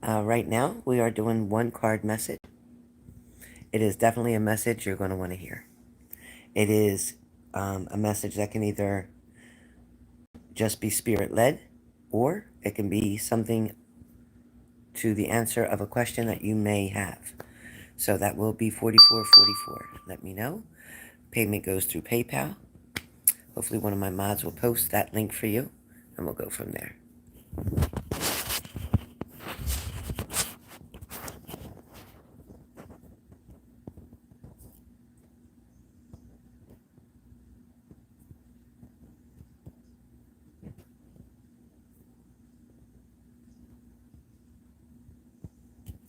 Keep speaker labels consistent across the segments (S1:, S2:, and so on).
S1: Right now, we are doing one card message. It is definitely a message you're going to want to hear. It is a message that can either just be spirit led, or it can be something to the answer of a question that you may have. So that will be 4444. Let me know. Payment goes through PayPal. Hopefully, one of my mods will post that link for you, and we'll go from there.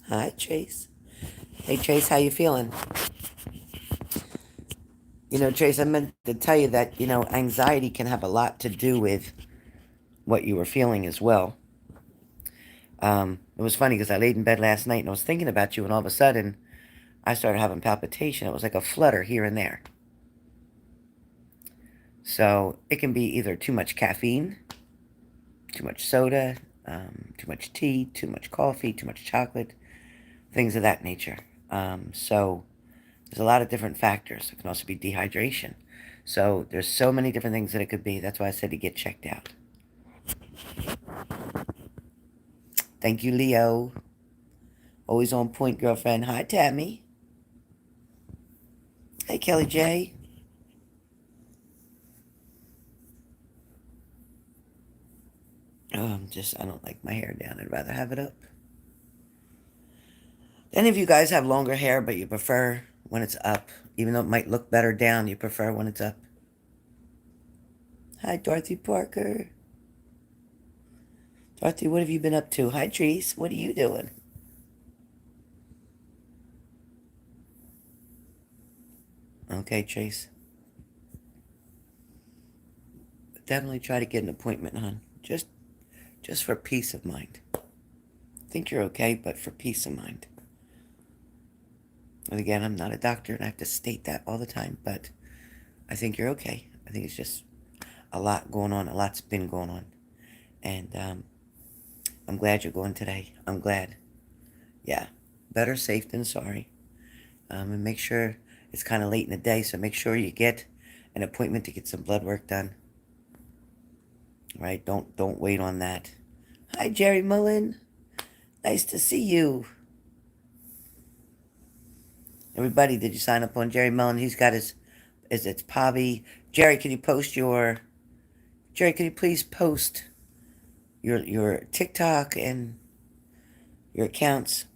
S1: Hi, Chase. Hey, Chase, how you feeling? Chase, I meant to tell you that, anxiety can have a lot to do with what you were feeling as well. It was funny because I laid in bed last night and I was thinking about you, and all of a sudden I started having palpitation. It was like a flutter here and there. So it can be either too much caffeine, too much soda, too much tea, too much coffee, too much chocolate, things of that nature. So there's a lot of different factors. It can also be dehydration. So there's so many different things that it could be. That's why I said to get checked out. Thank you, Leo. Always on point, girlfriend. Hi, Tammy. Hey, Kelly J. I don't like my hair down. I'd rather have it up. Any of you guys have longer hair, but you prefer when it's up? Even though it might look better down, you prefer when it's up? Hi, Dorothy Parker. Dorothy, what have you been up to? Hi, Trees. What are you doing? Okay, Chase. Definitely try to get an appointment, hon. Just for peace of mind. I think you're okay, but for peace of mind. And again, I'm not a doctor, and I have to state that all the time, but I think you're okay. I think it's just a lot going on. A lot's been going on. And I'm glad you're going today. I'm glad. Yeah. Better safe than sorry. And make sure it's kind of late in the day, so make sure you get an appointment to get some blood work done. Right? Don't wait on that. Hi, Jerry Mullen. Nice to see you. Everybody, did you sign up on Jerry Mullen? He's got it's Pavi. Jerry, can you please post your TikTok and your accounts?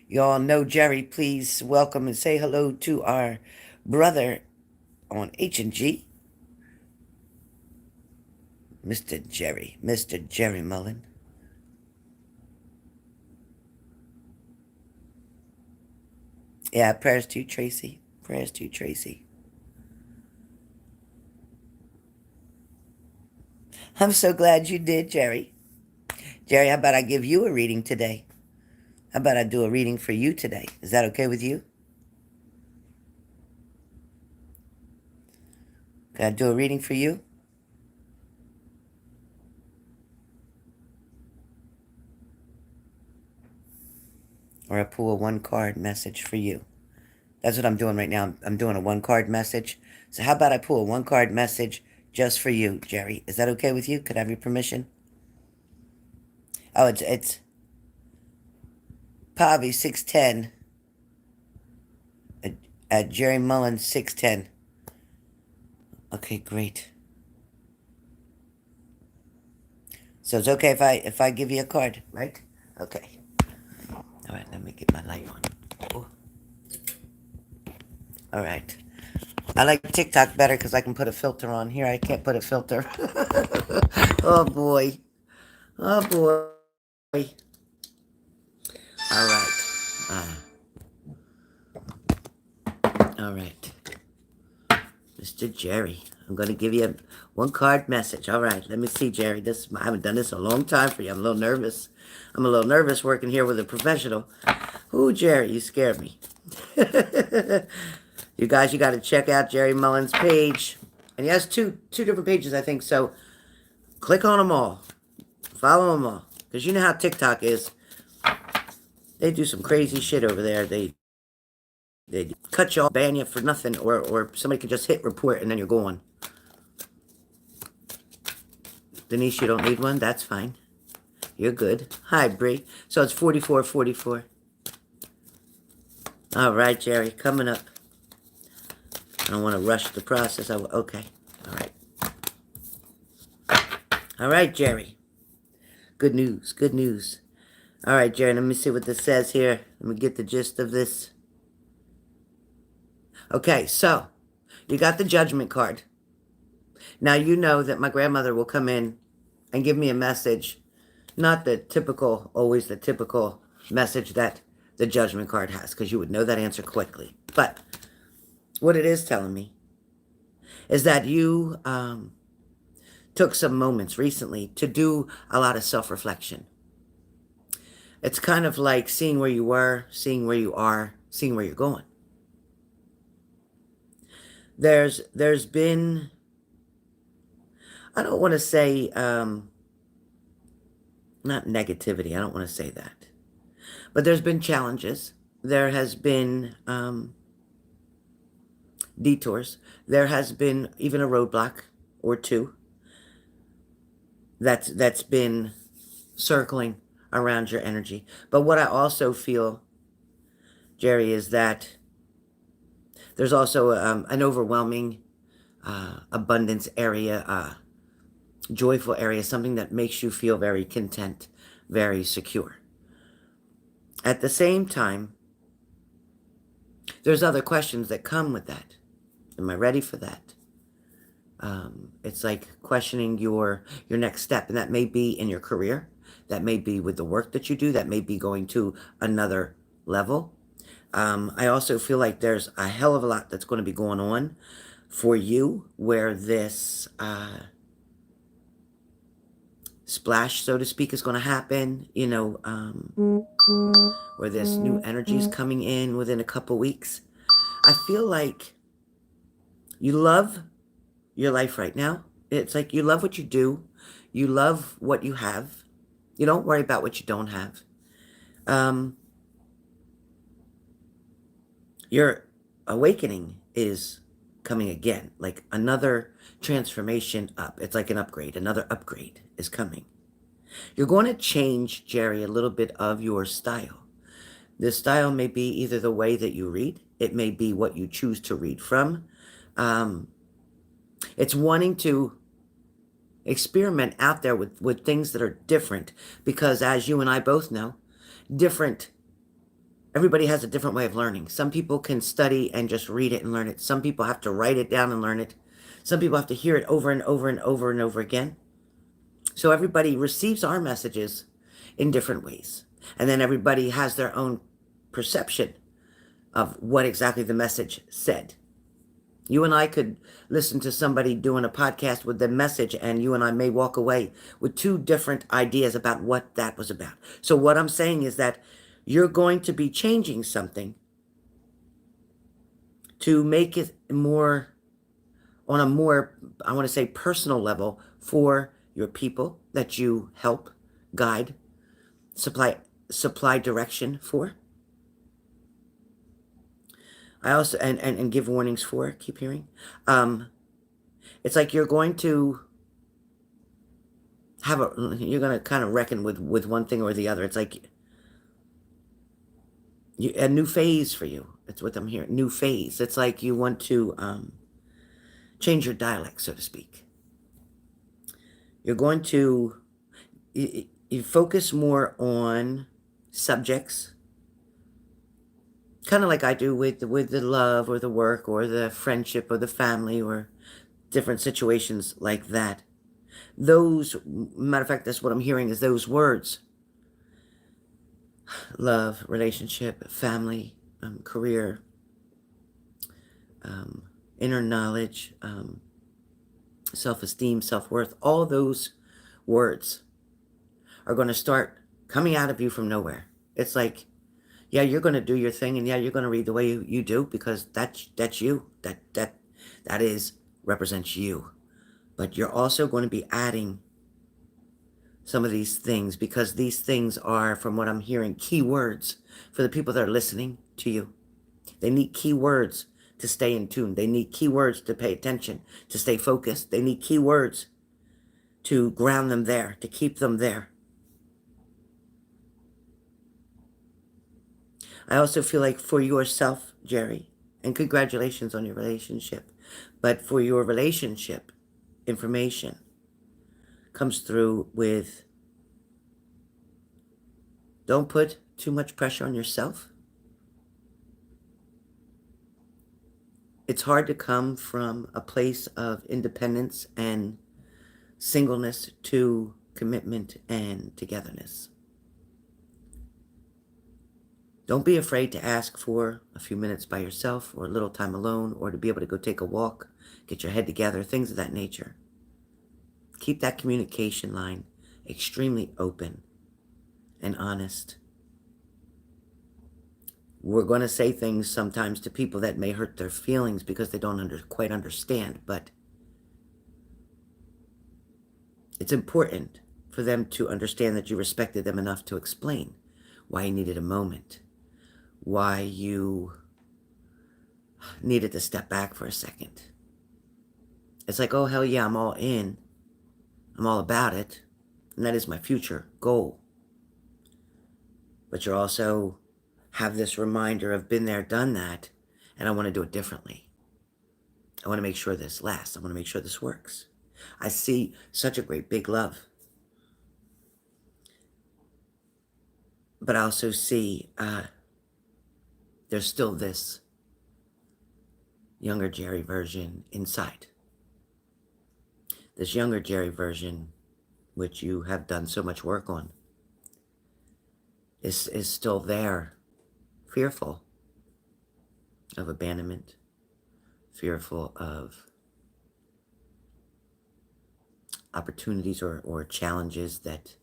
S1: You all know Jerry. Please welcome and say hello to our brother on H&G, Mr. Jerry Mullen. Yeah, prayers to you, Tracy. Prayers to you, Tracy. I'm so glad you did, Jerry. Jerry, how about I give you a reading today? How about I do a reading for you today? Is that okay with you? Can I do a reading for you? Or I pull a one-card message for you? That's what I'm doing right now. I'm doing a one-card message. So how about I pull a one-card message just for you, Jerry? Is that okay with you? Could I have your permission? Oh, it's Pavi 610 at Jerry Mullen 610. Okay, great. So it's okay if I give you a card, right? Okay. All right, let me get my light on. Ooh. All right. I like TikTok better because I can put a filter on. Here, I can't put a filter. Oh, boy. Oh, boy. All right. All right. Mr. Jerry, I'm going to give you a one-card message. All right, let me see, Jerry. I haven't done this in a long time for you. I'm a little nervous. I'm a little nervous working here with a professional. Ooh, Jerry, you scared me. You guys, you got to check out Jerry Mullen's page. And he has two different pages, I think, so click on them all. Follow them all. Because you know how TikTok is. They do some crazy shit over there. They cut you off, ban you for nothing, or somebody can just hit report and then you're gone. Denise, you don't need one? That's fine. You're good. Hi, Bree. So it's 4444. All right, Jerry, coming up. I don't want to rush the process. Okay. All right. All right, Jerry. Good news. Good news. All right, Jerry, let me see what this says here. Let me get the gist of this. Okay, so you got the judgment card. Now you know that my grandmother will come in and give me a message. Not the typical, always the typical message that the judgment card has, because you would know that answer quickly. But what it is telling me is that you took some moments recently to do a lot of self-reflection. It's kind of like seeing where you were, seeing where you are, seeing where you're going. There's been, I don't want to say, not negativity, I don't want to say that. But there's been challenges. There has been detours. There has been even a roadblock or two that's been circling around your energy. But what I also feel, Jerry, is that there's also an overwhelming abundance area, joyful area, something that makes you feel very content, very secure. At the same time, there's other questions that come with that. Am I ready for that? It's like questioning your next step, and that may be in your career, that may be with the work that you do, that may be going to another level. I also feel like there's a hell of a lot that's going to be going on for you where this splash, so to speak, is going to happen, you know, where this new energy is coming in within a couple weeks. I feel like you love your life right now. It's like you love what you do. You love what you have. You don't worry about what you don't have. Your awakening is coming again, like another transformation up. It's like an upgrade. Another upgrade is coming. You're going to change, Jerry, a little bit of your style. This style may be either the way that you read. It may be what you choose to read from. It's wanting to experiment out there with things that are different, because as you and I both know, everybody has a different way of learning. Some people can study and just read it and learn it. Some people have to write it down and learn it. Some people have to hear it over and over and over and over again. So everybody receives our messages in different ways. And then everybody has their own perception of what exactly the message said. You and I could listen to somebody doing a podcast with the message, and you and I may walk away with two different ideas about what that was about. So what I'm saying is that you're going to be changing something to make it more, on a more, I want to say, personal level for your people that you help, guide, supply direction for. I also, and give warnings for, keep hearing. It's like you're going to you're going to kind of reckon with one thing or the other. It's like a new phase for you. That's what I'm hearing. New phase. It's like you want to change your dialect, so to speak. You're going to you focus more on subjects, kind of like I do with the love or the work or the friendship or the family or different situations like that. Those, matter of fact, that's what I'm hearing is those words: love, relationship, family, career, inner knowledge, self-esteem, self-worth. All those words are going to start coming out of you from nowhere. It's like, yeah, you're going to do your thing, and yeah, you're going to read the way you do, because that's you. That represents you. But you're also going to be adding some of these things, because these things are, from what I'm hearing, key words for the people that are listening to you. They need key words to stay in tune. They need key words to pay attention, to stay focused. They need key words to ground them there, to keep them there. I also feel like for yourself, Jerry, and congratulations on your relationship, but for your relationship, information comes through with, don't put too much pressure on yourself. It's hard to come from a place of independence and singleness to commitment and togetherness. Don't be afraid to ask for a few minutes by yourself or a little time alone, or to be able to go take a walk, get your head together, things of that nature. Keep that communication line extremely open and honest. We're going to say things sometimes to people that may hurt their feelings because they don't quite understand, but it's important for them to understand that you respected them enough to explain why you needed a moment, why you needed to step back for a second. It's like, oh, hell yeah, I'm all in. I'm all about it. And that is my future goal. But you also have this reminder of been there, done that, and I want to do it differently. I want to make sure this lasts. I want to make sure this works. I see such a great big love. But I also see there's still this younger Jerry version inside. This younger Jerry version, which you have done so much work on, is still there, fearful of abandonment, fearful of opportunities or challenges that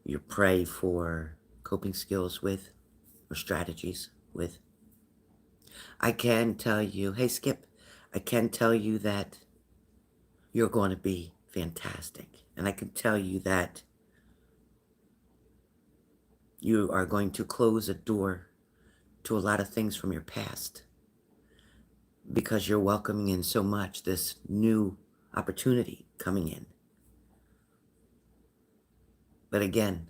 S1: you pray for coping skills with or strategies with. I can tell you, hey Skip, I can tell you that you're going to be fantastic. And I can tell you that you are going to close a door to a lot of things from your past because you're welcoming in so much this new opportunity coming in. But again,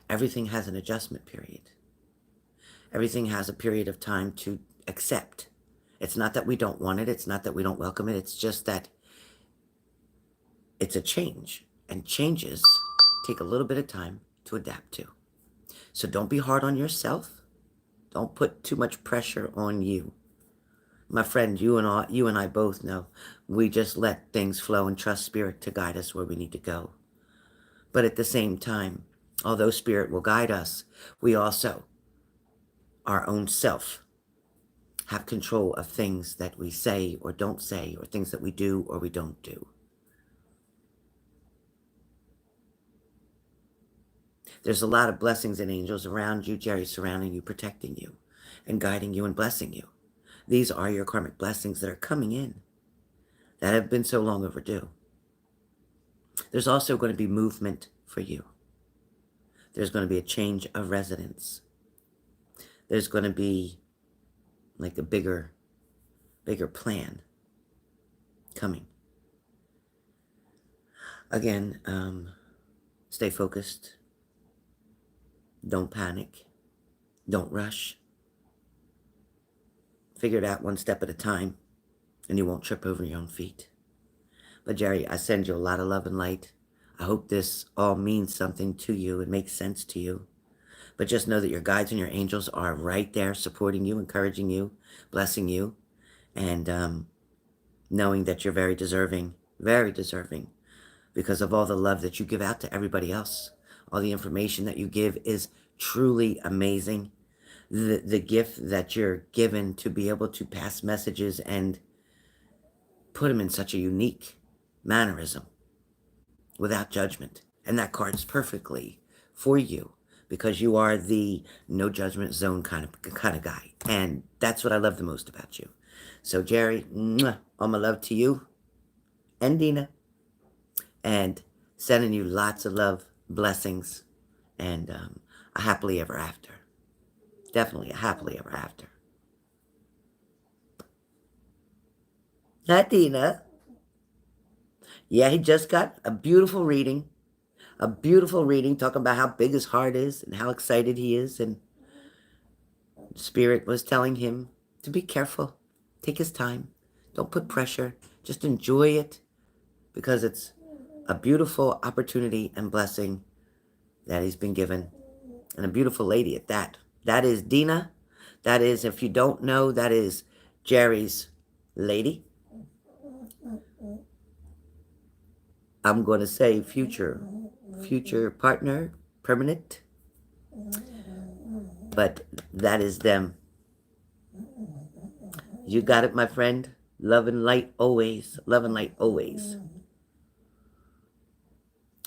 S1: everything has an adjustment period. Everything has a period of time to accept. It's not that we don't want it. It's not that we don't welcome it. It's just that it's a change, and changes take a little bit of time to adapt to. So don't be hard on yourself. Don't put too much pressure on you. My friend, you and I both know we just let things flow and trust Spirit to guide us where we need to go. But at the same time, although Spirit will guide us, we also, our own self, have control of things that we say or don't say, or things that we do or we don't do. There's a lot of blessings and angels around you, Jerry, surrounding you, protecting you, and guiding you and blessing you. These are your karmic blessings that are coming in that have been so long overdue. There's also going to be movement for you. There's going to be a change of residence. There's going to be like a bigger plan coming. Again, stay focused. Don't panic. Don't rush. Figure it out one step at a time, and you won't trip over your own feet. But Jerry, I send you a lot of love and light. I hope this all means something to you and makes sense to you. But just know that your guides and your angels are right there supporting you, encouraging you, blessing you, and knowing that you're very deserving because of all the love that you give out to everybody else. All the information that you give is truly amazing. The gift that you're given to be able to pass messages and put them in such a unique mannerism without judgment. And that card's perfectly for you because you are the no judgment zone kind of guy. And that's what I love the most about you. So Jerry, all my love to you and Dina. And Sending you lots of love, blessings, and a happily ever after. Definitely a happily ever after. Hi, Dina. Yeah, he just got a beautiful reading. A beautiful reading talking about how big his heart is and how excited he is. And Spirit was telling him to be careful. Take his time. Don't put pressure. Just enjoy it because it's a beautiful opportunity and blessing that he's been given. And a beautiful lady at that. That is Dina. That is, if you don't know, that is Jerry's lady. I'm going to say future partner, permanent. But that is them. You got it, my friend. Love and light always. Love and light always.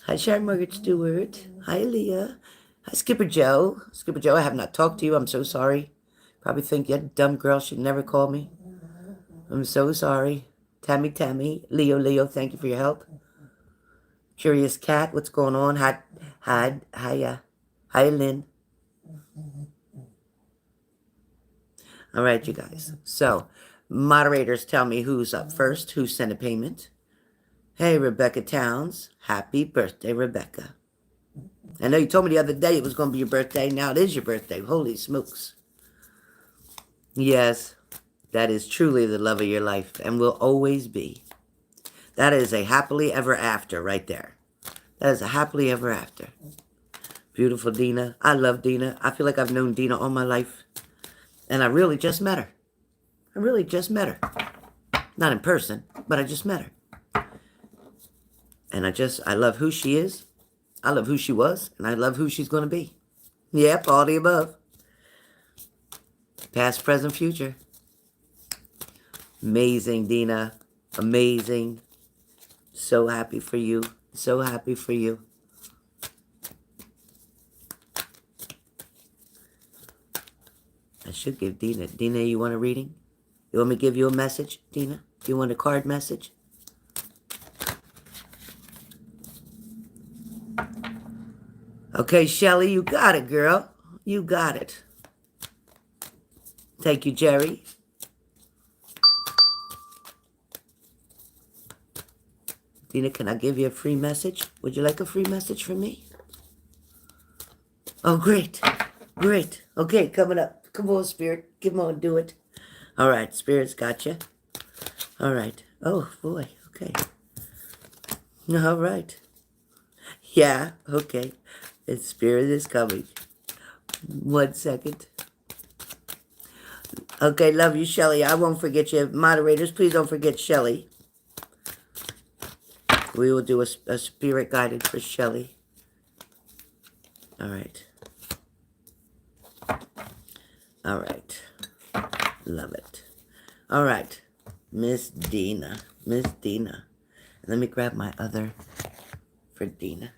S1: Hi, Sharon Margaret Stewart. Hi, Leah. Hi, Skipper Joe. Skipper Joe, I have not talked to you. I'm so sorry. Probably think you dumb girl should never call me. I'm so sorry. Tammy. Leo, thank you for your help. Curious Cat, what's going on? Hi, Lynn. All right, you guys. So, moderators tell me who's up first, who sent a payment. Hey, Rebecca Towns. Happy birthday, Rebecca. I know you told me the other day it was going to be your birthday. Now it is your birthday. Holy smokes. Yes, that is truly the love of your life and will always be. That is a happily ever after right there. That is a happily ever after. Beautiful Dina. I love Dina. I feel like I've known Dina all my life. And I really just met her. Not in person, but I just met her. And I love who she is. I love who she was. And I love who she's going to be. Yep, all the above. Past, present, future. Amazing, Dina. Amazing. So happy for you. So happy for you. I should give Dina. Dina, you want a reading? You want me to give you a message, Dina? Do you want a card message? Okay, Shelly, you got it, girl. You got it. Thank you, Jerry. Dina, can I give you a free message? Would you like a free message from me? Oh, great. Great. Okay, coming up. Come on, Spirit. Come on, do it. All right, Spirit's got you. All right. Oh, boy. Okay. All right. Yeah, okay. The Spirit is coming. 1 second. Okay, love you, Shelly. I won't forget you. Moderators, please don't forget Shelly. We will do a spirit guided for Shelly. All right. All right. Love it. All right. Miss Dina. Miss Dina. Let me grab my other for Dina.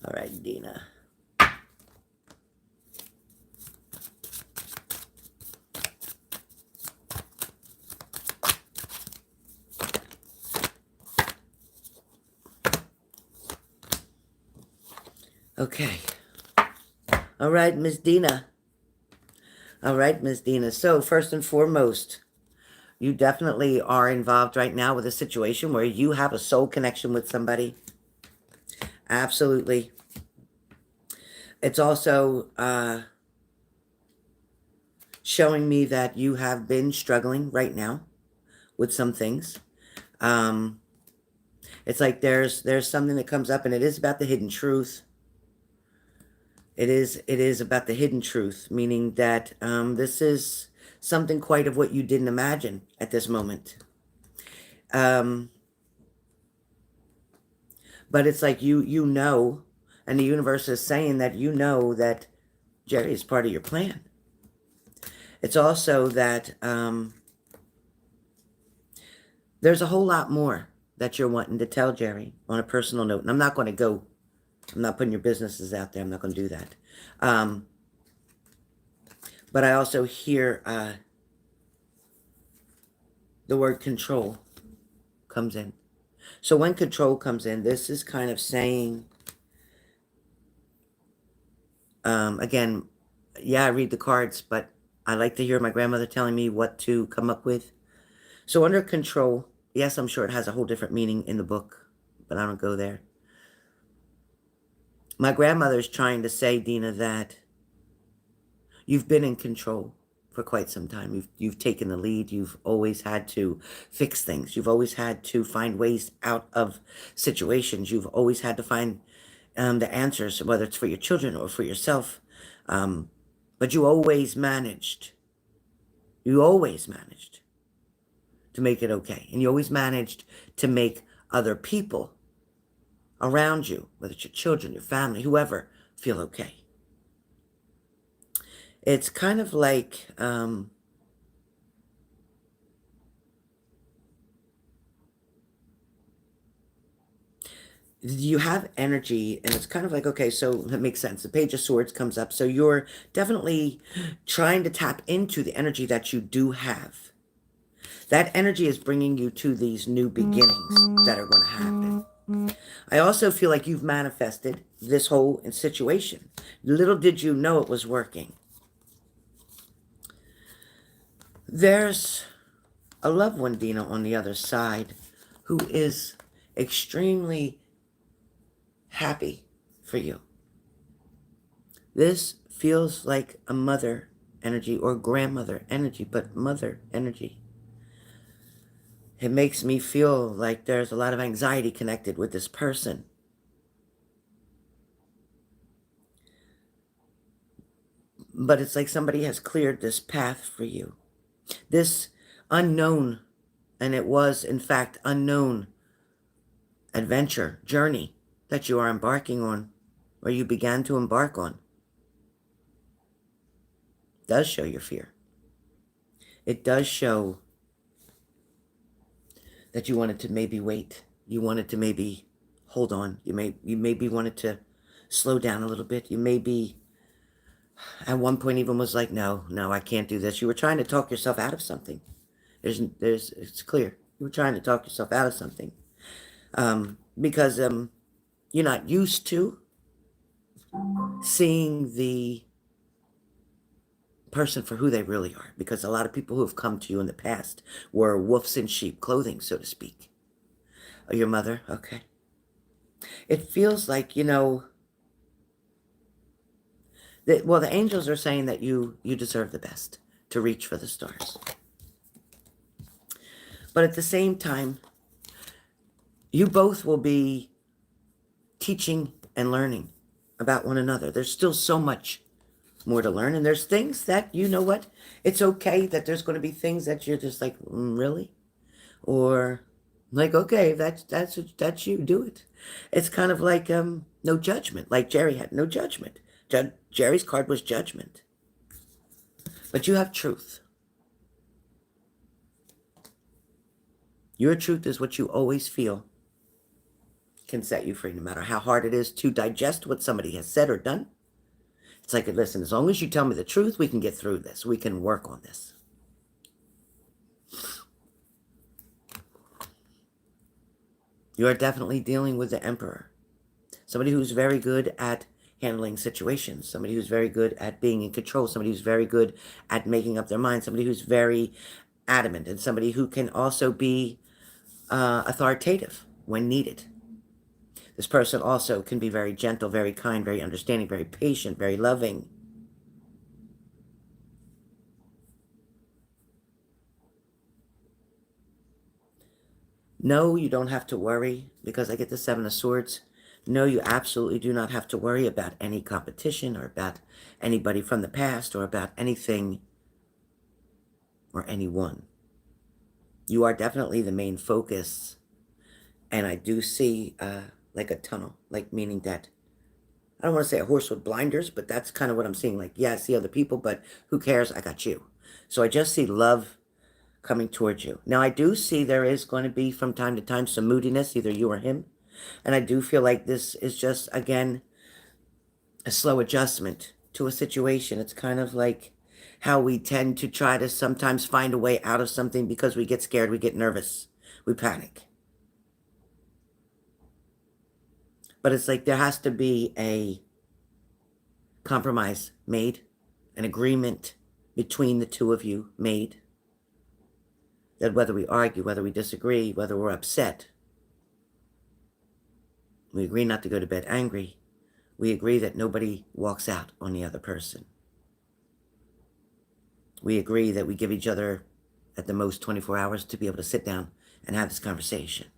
S1: All right, Dina. Okay. All right, Miss Dina. All right, Miss Dina. So, first and foremost, you definitely are involved right now with a situation where you have a soul connection with somebody. Absolutely. It's also showing me that you have been struggling right now with some things. It's like there's something that comes up, and it is about the hidden truth. It is about the hidden truth, meaning that this is something quite of what you didn't imagine at this moment. But it's like you know, and the universe is saying that you know that Jerry is part of your plan. It's also that there's a whole lot more that you're wanting to tell Jerry on a personal note. And I'm not putting your businesses out there. I'm not going to do that. But I also hear the word control comes in. So when control comes in, this is kind of saying, again, yeah, I read the cards, but I like to hear my grandmother telling me what to come up with. So under control, yes, I'm sure it has a whole different meaning in the book, but I don't go there. My grandmother's trying to say, Dina, that you've been in control for quite some time. You've taken the lead. You've always had to fix things. You've always had to find ways out of situations. You've always had to find the answers, whether it's for your children or for yourself. But you always managed. You always managed to make it okay. And you always managed to make other people around you, whether it's your children, your family, whoever, feel okay. It's kind of like, you have energy, and it's kind of like, okay, so that makes sense. The Page of Swords comes up. So you're definitely trying to tap into the energy that you do have. That energy is bringing you to these new beginnings that are going to happen. I also feel like you've manifested this whole situation. Little did you know it was working. There's a loved one, Dina, on the other side who is extremely happy for you. This feels like a mother energy or grandmother energy, but mother energy. It makes me feel like there's a lot of anxiety connected with this person. But it's like somebody has cleared this path for you. This unknown, and it was in fact unknown adventure, journey that you are embarking on, or you began to embark on, does show your fear. It does show that you wanted to maybe wait. You wanted to maybe hold on. You maybe wanted to slow down a little bit. You maybe at one point even was like, no, I can't do this. You were trying to talk yourself out of something. It's clear. You were trying to talk yourself out of something. Because you're not used to seeing the person for who they really are, because a lot of people who have come to you in the past were wolves in sheep clothing, so to speak. Oh, your mother? Okay. It feels like, that, well, the angels are saying that you deserve the best, to reach for the stars. But at the same time, you both will be teaching and learning about one another. There's still so much more to learn, and there's things that, you know what, it's okay that there's going to be things that you're just like, really? Or like, okay, that's you, do it. It's kind of like no judgment, like Jerry had no judgment. Jerry's card was judgment. But you have truth. Your truth is what you always feel can set you free, no matter how hard it is to digest what somebody has said or done. It's like, listen, as long as you tell me the truth, we can get through this. We can work on this. You are definitely dealing with the Emperor. Somebody who's very good at handling situations. Somebody who's very good at being in control. Somebody who's very good at making up their mind. Somebody who's very adamant. And somebody who can also be authoritative when needed. This person also can be very gentle, very kind, very understanding, very patient, very loving. No, you don't have to worry, because I get the Seven of Swords. No, you absolutely do not have to worry about any competition or about anybody from the past or about anything or anyone. You are definitely the main focus. And I do see like a tunnel, like meaning that, I don't want to say a horse with blinders, but that's kind of what I'm seeing. Like, yeah, I see other people, but who cares? I got you. So I just see love coming towards you. Now, I do see there is going to be from time to time some moodiness, either you or him. And I do feel like this is just, again, a slow adjustment to a situation. It's kind of like how we tend to try to sometimes find a way out of something because we get scared, we get nervous, we panic. But it's like there has to be a compromise made, an agreement between the two of you made, that whether we argue, whether we disagree, whether we're upset, we agree not to go to bed angry. We agree that nobody walks out on the other person. We agree that we give each other at the most 24 hours to be able to sit down and have this conversation.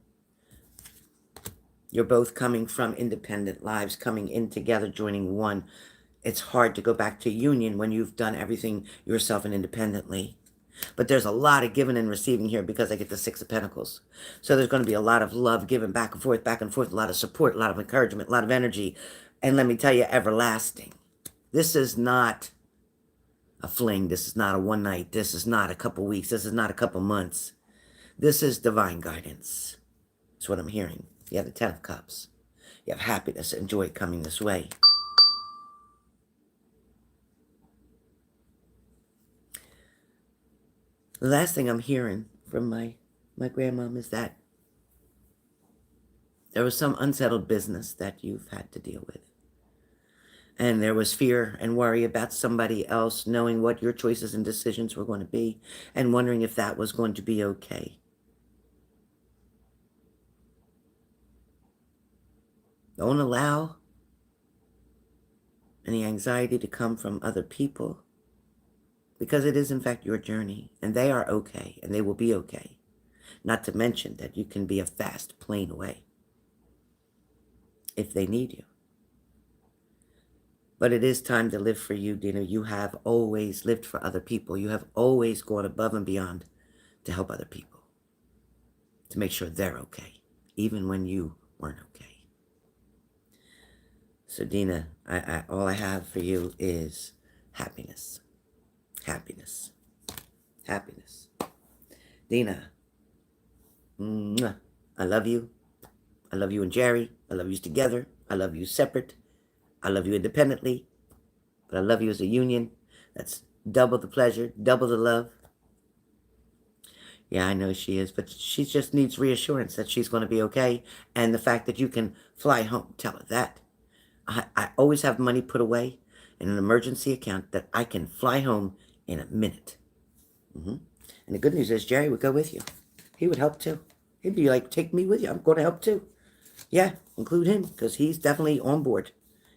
S1: You're both coming from independent lives, coming in together, joining one. It's hard to go back to union when you've done everything yourself and independently. But there's a lot of giving and receiving here because I get the Six of Pentacles. So there's going to be a lot of love given back and forth, a lot of support, a lot of encouragement, a lot of energy. And let me tell you, everlasting. This is not a fling. This is not a one night. This is not a couple weeks. This is not a couple months. This is divine guidance. That's what I'm hearing. You have the Ten of Cups. You have happiness and joy coming this way. The last thing I'm hearing from my grandmom is that there was some unsettled business that you've had to deal with. And there was fear and worry about somebody else knowing what your choices and decisions were going to be and wondering if that was going to be okay. Don't allow any anxiety to come from other people, because it is in fact your journey, and they are okay, and they will be okay. Not to mention that you can be a fast plane away if they need you. But it is time to live for you, Dina. You have always lived for other people. You have always gone above and beyond to help other people, to make sure they're okay, even when you weren't okay. So, Dina, all I have for you is happiness. Happiness. Happiness. Dina, I love you. I love you and Jerry. I love you together. I love you separate. I love you independently. But I love you as a union. That's double the pleasure, double the love. Yeah, I know she is, but she just needs reassurance that she's going to be okay. And the fact that you can fly home, tell her that. I always have money put away in an emergency account that I can fly home in a minute. And the good news is Jerry would go with you. He would help too. He'd be like, take me with you. I'm going to help too. Yeah, include him because he's definitely on board.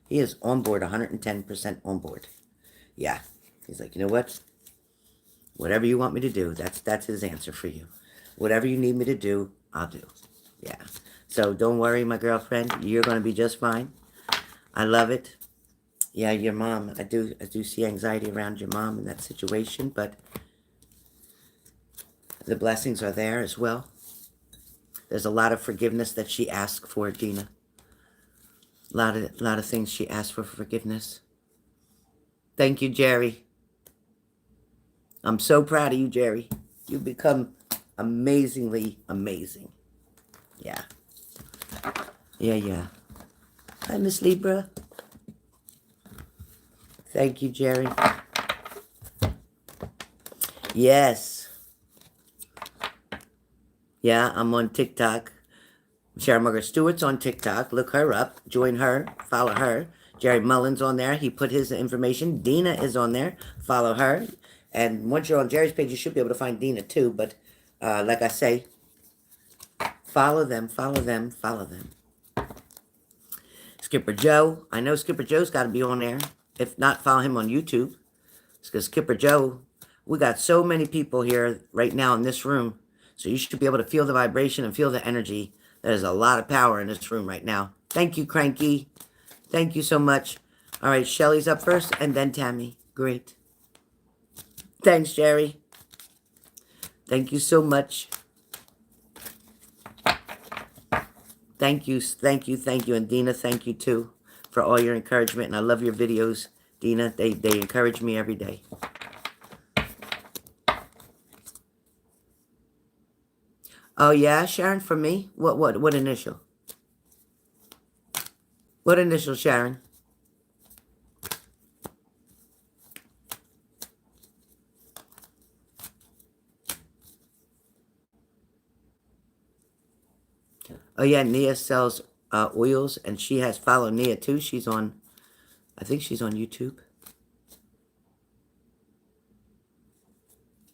S1: He is on board, 110% on board. Yeah. He's like, you know what? Whatever you want me to do, that's his answer for you. Whatever you need me to do, I'll do. Yeah. So don't worry, my girlfriend. You're going to be just fine. I love it. Yeah, your mom. I do see anxiety around your mom in that situation, but the blessings are there as well. There's a lot of forgiveness that she asked for, Dina. A lot of things she asked for forgiveness. Thank you, Jerry. I'm so proud of you, Jerry. You've become amazingly amazing. Yeah. Yeah. Hi, Miss Libra. Thank you, Jerry. Yes. Yeah, I'm on TikTok. Sharon Margaret Stewart's on TikTok. Look her up. Join her. Follow her. Jerry Mullins on there. He put his information. Dina is on there. Follow her. And once you're on Jerry's page, you should be able to find Dina too. But like I say, follow them. Skipper Joe. I know Skipper Joe's got to be on there. If not, follow him on YouTube. Because Skipper Joe, we got so many people here right now in this room. So you should be able to feel the vibration and feel the energy. There's a lot of power in this room right now. Thank you, Cranky. Thank you so much. All right, Shelly's up first and then Tammy. Great. Thanks, Jerry. Thank you so much. Thank you. And Dina, thank you too for all your encouragement. And I love your videos, Dina. They encourage me every day. Oh yeah, Sharon, for me? What initial? What initial, Sharon? Oh yeah, Nia sells oils, and she has followed Nia too. She's on, I think she's on YouTube.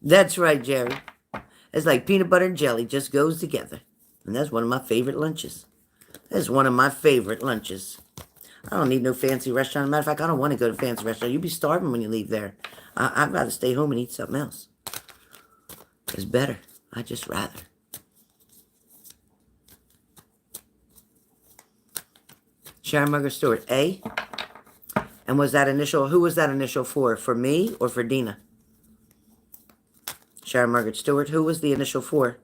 S1: That's right, Jerry. It's like peanut butter and jelly, just goes together. And that's one of my favorite lunches. That's one of my favorite lunches. I don't need no fancy restaurant. Matter of fact, I don't want to go to a fancy restaurant. You'll be starving when you leave there. I'd rather stay home and eat something else. It's better. I'd just rather. Sharon Margaret Stewart, A. And was that initial, who was that initial for? For me or for Dina? Sharon Margaret Stewart, who was the initial for?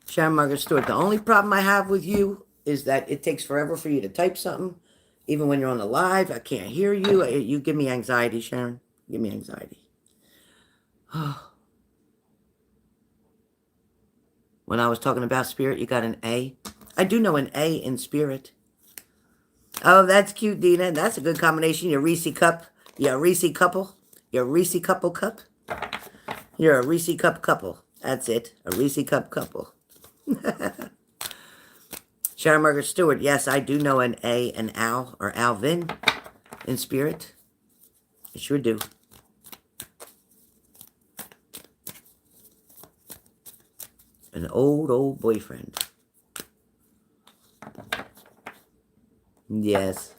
S1: Sharon Margaret Stewart, the only problem I have with you is that it takes forever for you to type something. Even when you're on the live, I can't hear you. You give me anxiety, Sharon. Give me anxiety. When I was talking about spirit, you got an A. I do know an A in spirit. Oh, that's cute, Dina. That's a good combination. Your Reese cup. Your Reese couple. Your Reese couple cup. You're a Reese cup couple. That's it. A Reese cup couple. Sharon Margaret Stewart, yes, I do know an A, an Al, or Alvin in spirit. I sure do. An old boyfriend. Yes.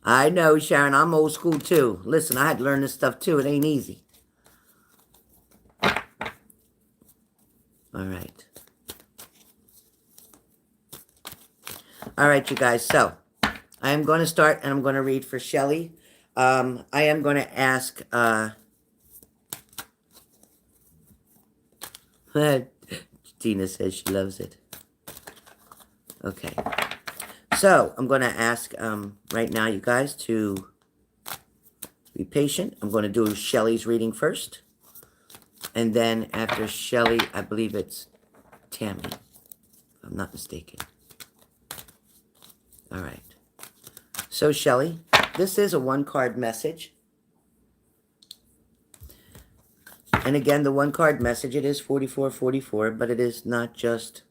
S1: I know, Sharon, I'm old school too. Listen, I had to learn this stuff too. It ain't easy. All right. All right, you guys. So I am going to start and I'm going to read for Shelly. I am going to ask... Tina says she loves it. Okay. So I'm going to ask right now, you guys, to be patient. I'm going to do Shelly's reading first. And then after Shelly, I believe it's Tammy, if I'm not mistaken. All right. So, Shelly, this is a one-card message. And again, the one-card message, it is 4444, but it is not just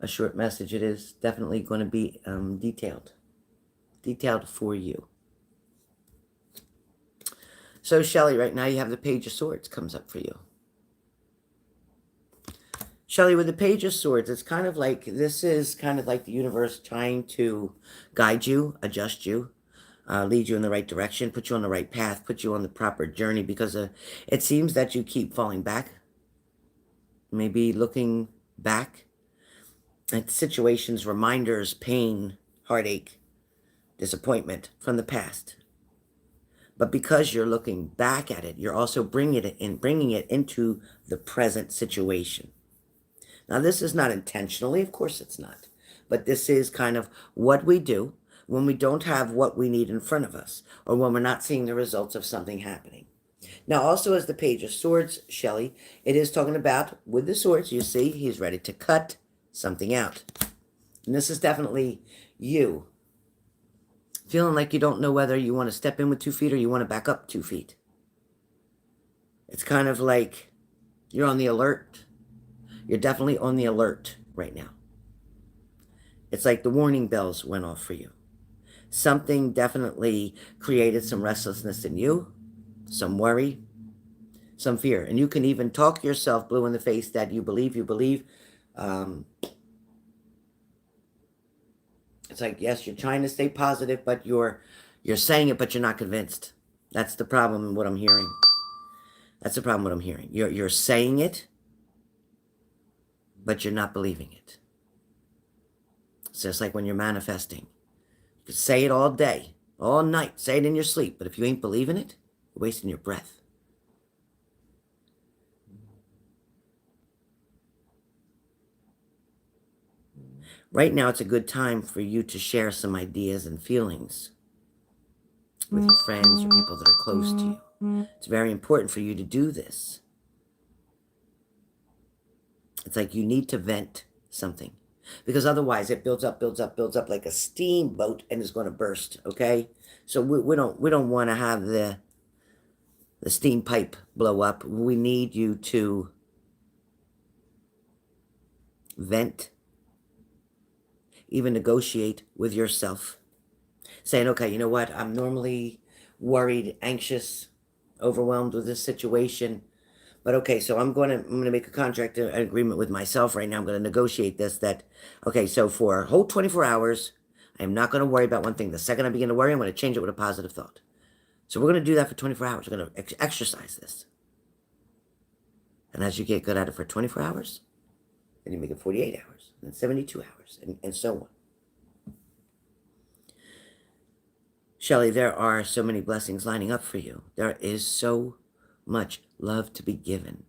S1: a short message. It is definitely going to be detailed. Detailed for you. So, Shelly, right now you have the Page of Swords comes up for you. Shelly, with the Page of Swords, it's kind of like, this is kind of like the universe trying to guide you, adjust you, lead you in the right direction, put you on the right path, put you on the proper journey, because it seems that you keep falling back, maybe looking back at situations, reminders, pain, heartache, disappointment from the past. But because you're looking back at it, you're also bringing it into the present situation. Now, this is not intentionally, of course it's not, but this is kind of what we do when we don't have what we need in front of us, or when we're not seeing the results of something happening. Now, also as the Page of Swords, Shelly, it is talking about, with the swords, you see, he's ready to cut something out. And this is definitely you. Feeling like you don't know whether you want to step in with 2 feet or you want to back up 2 feet. It's kind of like you're on the alert. You're definitely on the alert right now. It's like the warning bells went off for you. Something definitely created some restlessness in you, some worry, some fear. And you can even talk yourself blue in the face that you believe. It's like, yes, you're trying to stay positive, but you're saying it, but you're not convinced. That's the problem in what I'm hearing. That's the problem what I'm hearing. You're saying it, but you're not believing it. It's just like when you're manifesting. You can say it all day, all night, say it in your sleep, but if you ain't believing it, you're wasting your breath. Right now, it's a good time for you to share some ideas and feelings with your friends, your people that are close to you. It's very important for you to do this. It's like you need to vent something, because otherwise it builds up, builds up, builds up like a steamboat and is going to burst. Okay, so we don't want to have the steam pipe blow up. We need you to vent, even negotiate with yourself, saying, okay, you know what, I'm normally worried, anxious, overwhelmed with this situation. But okay, so I'm gonna make a contract, an agreement with myself right now. I'm gonna negotiate this. That okay, so for a whole 24 hours, I am not gonna worry about one thing. The second I begin to worry, I'm gonna change it with a positive thought. So we're gonna do that for 24 hours. We're gonna exercise this. And as you get good at it for 24 hours, then you make it 48 hours, and then 72 hours, and so on. Shelley, there are so many blessings lining up for you. There is so much love to be given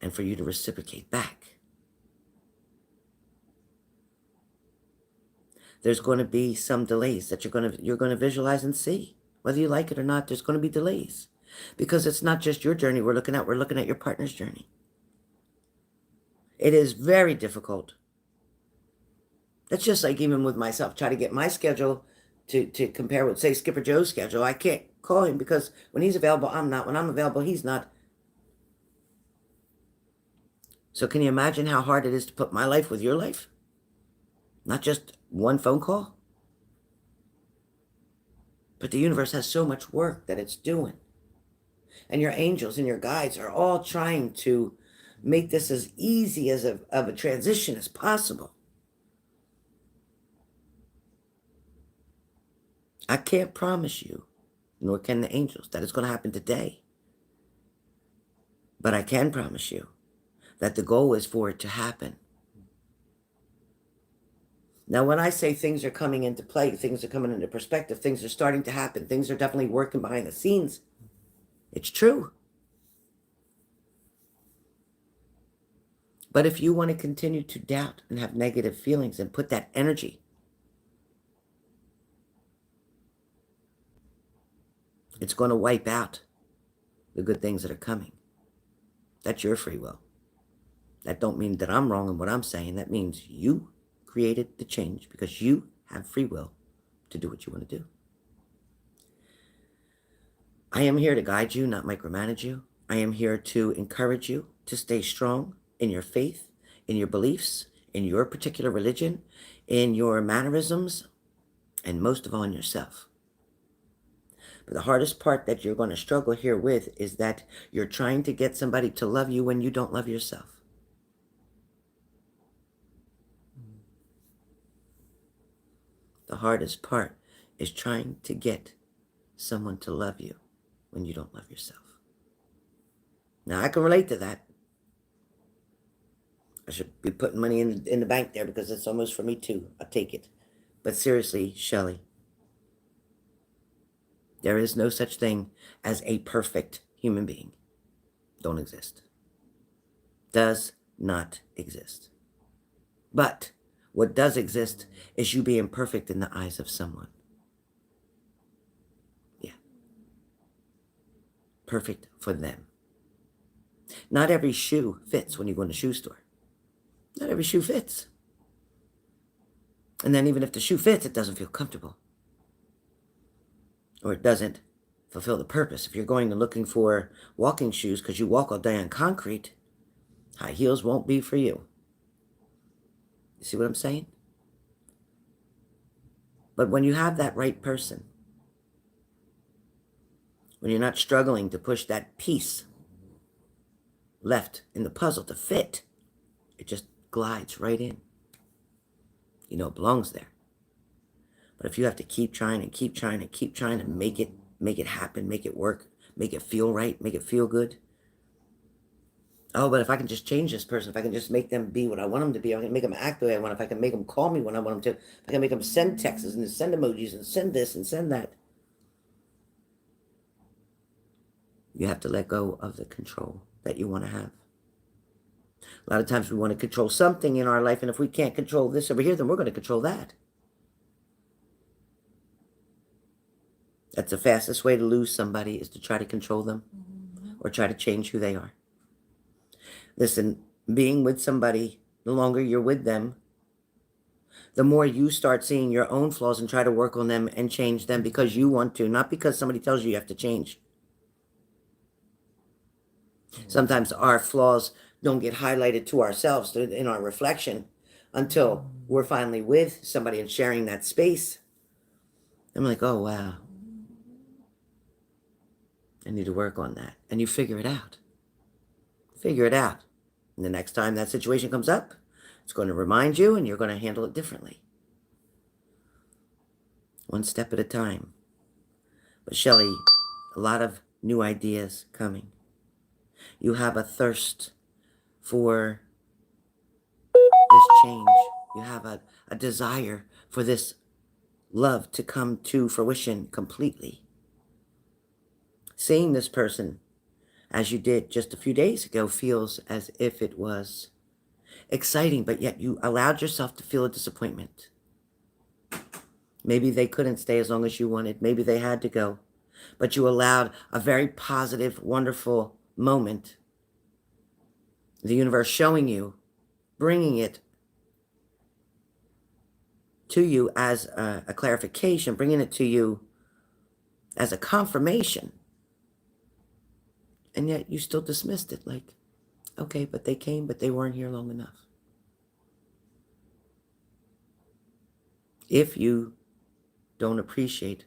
S1: and for you to reciprocate back. There's going to be some delays that you're going to visualize and see. Whether you like it or not, there's going to be delays, because it's not just your journey we're looking at your partner's journey. It is very difficult. That's just like even with myself, try to get my schedule to compare with, say, Skipper Joe's schedule. I can't call him because when he's available, I'm not. When I'm available, he's not. So can you imagine how hard it is to put my life with your life? Not just one phone call. But the universe has so much work that it's doing. And your angels and your guides are all trying to make this as easy of a transition as possible. I can't promise you, nor can the angels, that it's going to happen today. But I can promise you that the goal is for it to happen. Now, when I say things are coming into play, things are coming into perspective, things are starting to happen, things are definitely working behind the scenes, it's true. But if you want to continue to doubt and have negative feelings and put that energy, it's going to wipe out the good things that are coming. That's your free will. That don't mean that I'm wrong in what I'm saying. That means you created the change because you have free will to do what you want to do. I am here to guide you, not micromanage you. I am here to encourage you to stay strong in your faith, in your beliefs, in your particular religion, in your mannerisms, and most of all in yourself. But the hardest part that you're going to struggle here with is that you're trying to get somebody to love you when you don't love yourself. The hardest part is trying to get someone to love you when you don't love yourself. Now, I can relate to that. I should be putting money in the bank there because it's almost for me too. I'll take it. But seriously, Shelley, there is no such thing as a perfect human being. Don't exist. Does not exist. But what does exist is you being perfect in the eyes of someone. Yeah. Perfect for them. Not every shoe fits when you go in the shoe store. Not every shoe fits. And then even if the shoe fits, it doesn't feel comfortable. Or it doesn't fulfill the purpose. If you're going and looking for walking shoes because you walk all day on concrete, high heels won't be for you. You see what I'm saying? But when you have that right person, when you're not struggling to push that piece left in the puzzle to fit, it just glides right in. You know it belongs there. But if you have to keep trying and keep trying and keep trying to make it happen, make it work, make it feel right, make it feel good. Oh, but if I can just change this person, if I can just make them be what I want them to be, I can make them act the way I want, if I can make them call me when I want them to, if I can make them send texts and send emojis and send this and send that. You have to let go of the control that you want to have. A lot of times we want to control something in our life, and if we can't control this over here, then we're going to control that. That's the fastest way to lose somebody, is to try to control them or try to change who they are. Listen, being with somebody, the longer you're with them, the more you start seeing your own flaws and try to work on them and change them because you want to, not because somebody tells you have to change. Sometimes our flaws don't get highlighted to ourselves in our reflection until we're finally with somebody and sharing that space. I'm like, oh, wow. I need to work on that. And you figure it out. Figure it out. And the next time that situation comes up, it's going to remind you and you're going to handle it differently. One step at a time. But Shelley, a lot of new ideas coming. You have a thirst for this change. You have a desire for this love to come to fruition completely. Seeing this person as you did just a few days ago feels as if it was exciting, but yet you allowed yourself to feel a disappointment. Maybe they couldn't stay as long as you wanted. Maybe they had to go. But you allowed a very positive, wonderful moment. The universe showing you, bringing it to you as a clarification, bringing it to you as a confirmation. And yet you still dismissed it like, okay, but they came, but they weren't here long enough. If you don't appreciate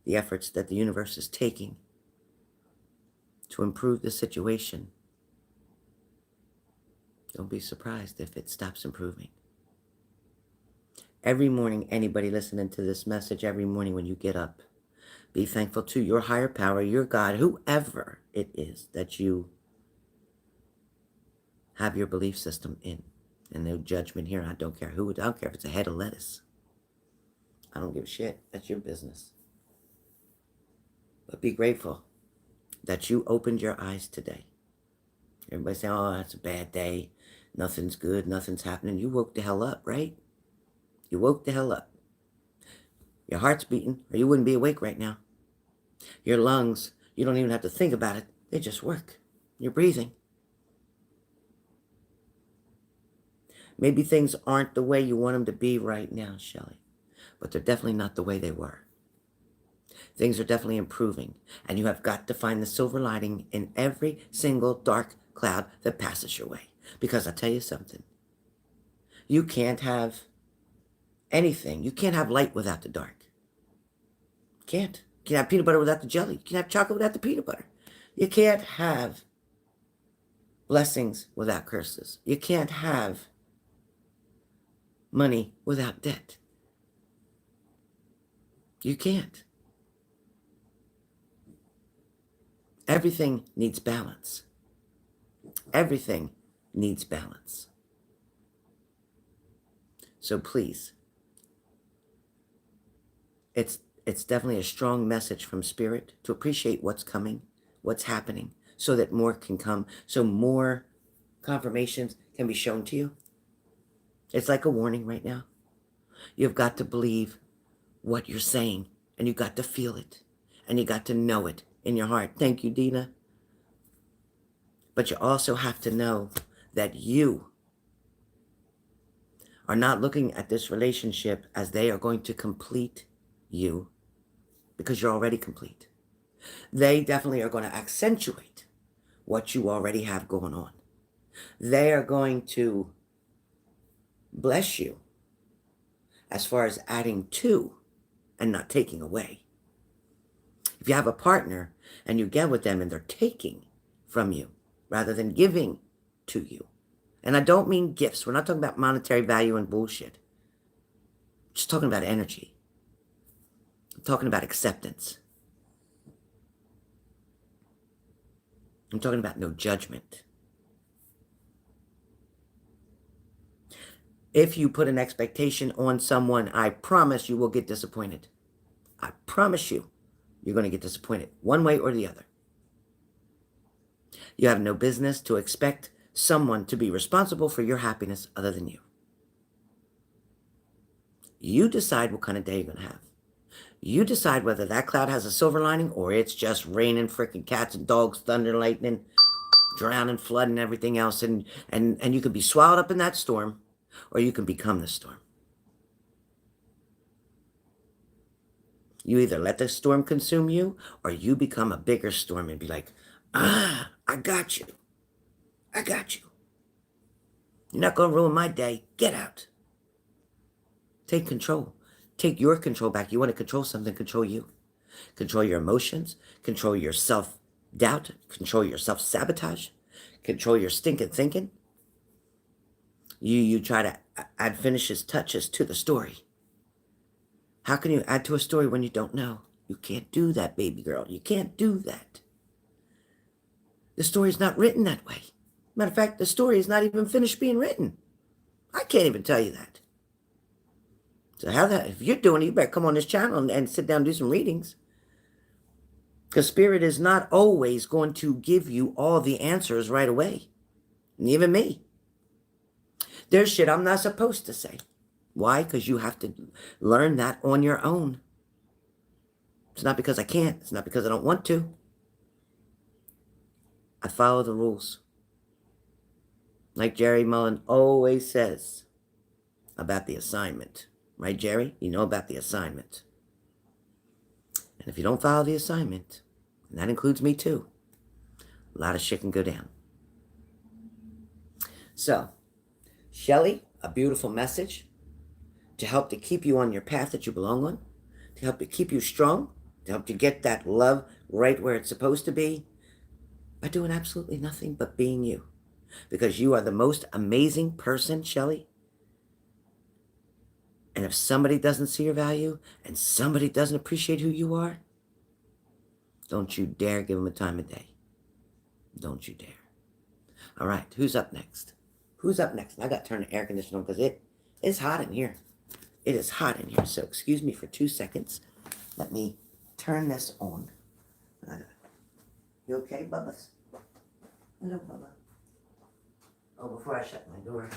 S1: the efforts that the universe is taking to improve the situation, don't be surprised if it stops improving. Every morning, anybody listening to this message, every morning when you get up, be thankful to your higher power, your God, whoever it is that you have your belief system in. And no judgment here. I don't care who. I don't care if it's a head of lettuce. I don't give a shit. That's your business. But be grateful that you opened your eyes today. Everybody saying, oh, that's a bad day. Nothing's good. Nothing's happening. You woke the hell up, right? You woke the hell up. Your heart's beating, or you wouldn't be awake right now. Your lungs, you don't even have to think about it. They just work. You're breathing. Maybe things aren't the way you want them to be right now, Shelley, but they're definitely not the way they were. Things are definitely improving, and you have got to find the silver lining in every single dark cloud that passes your way. Because I'll tell you something. You can't have anything. You can't have light without the dark. You can't. You can't have peanut butter without the jelly. You can't have chocolate without the peanut butter. You can't have blessings without curses. You can't have money without debt. You can't. Everything needs balance. Everything needs balance. So please, it's definitely a strong message from Spirit to appreciate what's coming, what's happening, so that more can come, so more confirmations can be shown to you. It's like a warning right now. You've got to believe what you're saying, and you got to feel it, and you got to know it in your heart. Thank you, Dina. But you also have to know that you are not looking at this relationship as they are going to complete you, because you're already complete. They definitely are going to accentuate what you already have going on. They are going to bless you as far as adding to and not taking away. If you have a partner and you get with them and they're taking from you rather than giving to you, and I don't mean gifts. We're not talking about monetary value and bullshit. I'm just talking about energy. I'm talking about acceptance. I'm talking about no judgment. If you put an expectation on someone, I promise you will get disappointed. I promise you, you're going to get disappointed one way or the other. You have no business to expect someone to be responsible for your happiness other than you. You decide what kind of day you're going to have. You decide whether that cloud has a silver lining or it's just raining freaking cats and dogs, thunder, lightning, drowning, flooding, everything else. And you can be swallowed up in that storm, or you can become the storm. You either let the storm consume you, or you become a bigger storm and be like, I got you. I got you. You're not going to ruin my day. Get out. Take control. Take your control back. You want to control something, control you. Control your emotions. Control your self-doubt. Control your self-sabotage. Control your stinking thinking. You try to add finishes, touches to the story. How can you add to a story when you don't know? You can't do that, baby girl. You can't do that. The story's not written that way. Matter of fact, the story is not even finished being written. I can't even tell you that. So if you're doing it, you better come on this channel and sit down and do some readings. Because Spirit is not always going to give you all the answers right away. And even me. There's shit I'm not supposed to say. Why? Because you have to learn that on your own. It's not because I can't. It's not because I don't want to. I follow the rules. Like Jerry Mullen always says about the assignment. Right, Jerry? You know about the assignment. And if you don't follow the assignment, and that includes me too, a lot of shit can go down. So, Shelley, a beautiful message to help to keep you on your path that you belong on, to help to keep you strong, to help to get that love right where it's supposed to be, by doing absolutely nothing but being you. Because you are the most amazing person, Shelley. And if somebody doesn't see your value and somebody doesn't appreciate who you are, don't you dare give them a time of day. Don't you dare. All right, who's up next? Who's up next? I got to turn the air conditioner on because it is hot in here. It is hot in here, so excuse me for 2 seconds. Let me turn this on. You okay, Bubba? Hello, Bubba. Oh, before I shut my door.